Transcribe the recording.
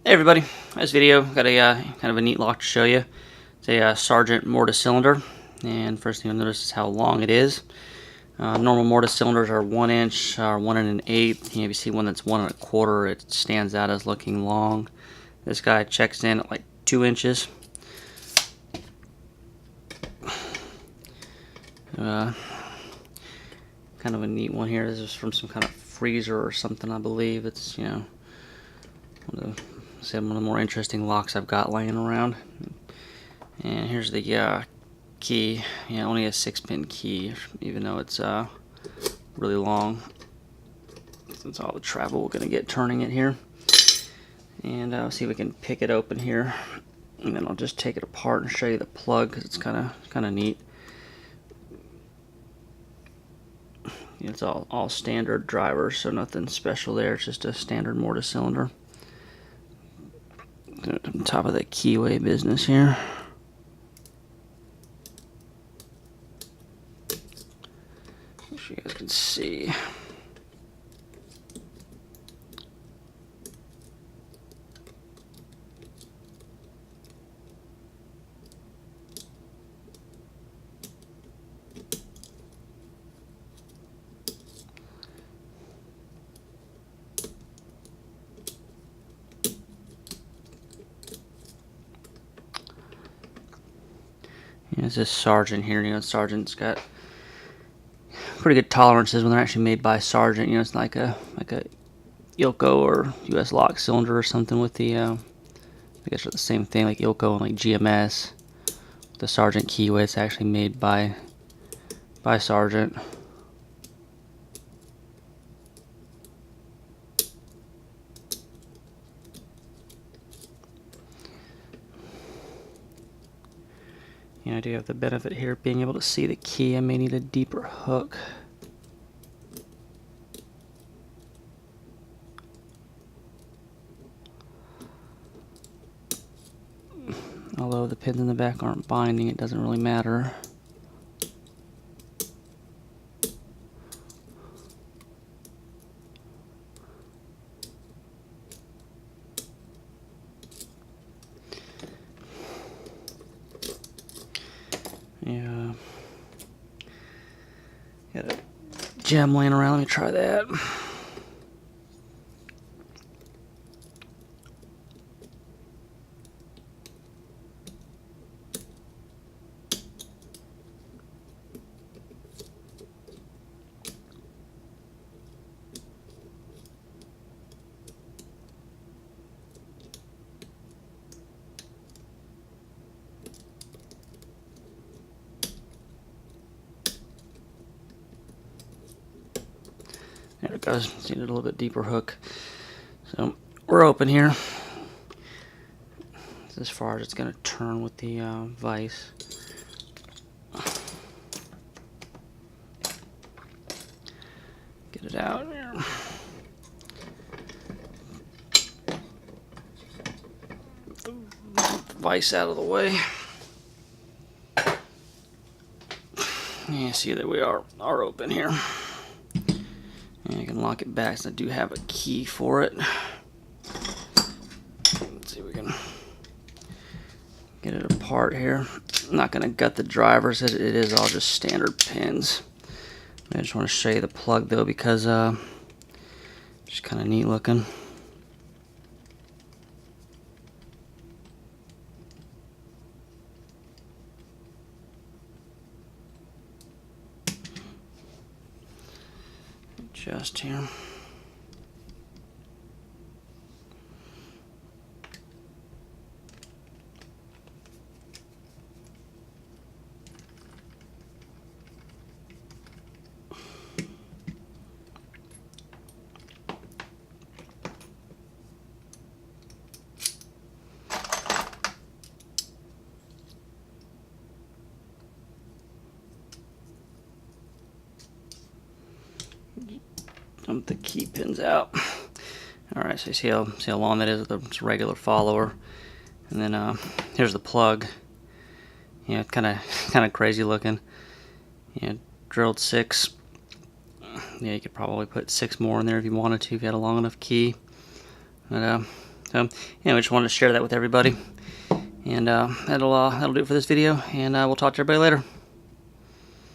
Hey everybody, this video got a kind of a neat lock to show you. It's a Sargent mortise cylinder, and first thing you'll notice is how long it is. Normal mortise cylinders are 1 inch or 1 1/8. You see one that's 1 1/4, it stands out as looking long. This guy checks in at like 2 inches. Kind of a neat one here. This is from some kind of freezer or something, I believe. It's, you know, one of the more interesting locks I've got laying around. And here's the key. Yeah, only a 6-pin key, even though it's really long. Since all the travel we're gonna get turning it here. And I'll see if we can pick it open here, and then I'll just take it apart and show you the plug, because it's kind of neat. It's all standard drivers, so nothing special there. It's just a standard mortise cylinder. On top of the keyway business here. Make sure you guys can see. It's this Sargent here. You know, Sargent's got pretty good tolerances when they're actually made by Sargent. You know, it's like a Ilko or US lock cylinder or something with the I guess they're the same thing, like Ilko and like GMS. The Sargent keyway, it's actually made by Sargent. You know, I do have the benefit here of being able to see the key. I may need a deeper hook. Although the pins in the back aren't binding, it doesn't really matter. Yeah. Got a gem laying around. Let me try that. There it goes. Just need a little bit deeper hook. So we're open here. It's as far as it's going to turn with the vise. Get it out here. Get the vise out of the way. You see that we are open here. And you can lock it back, so I do have a key for it. Let's see if we can get it apart here. I'm not going to gut the drivers, it is all just standard pins. I just want to show you the plug though, because it's kind of neat looking. Just here. Dump the key pins out. Alright, so you see how long that is with a regular follower. And then here's the plug. Yeah, kind of crazy looking. Yeah, drilled 6. Yeah, you could probably put 6 more in there if you wanted to, if you had a long enough key. But So anyway, just wanted to share that with everybody. And that'll do it for this video, and we'll talk to everybody later.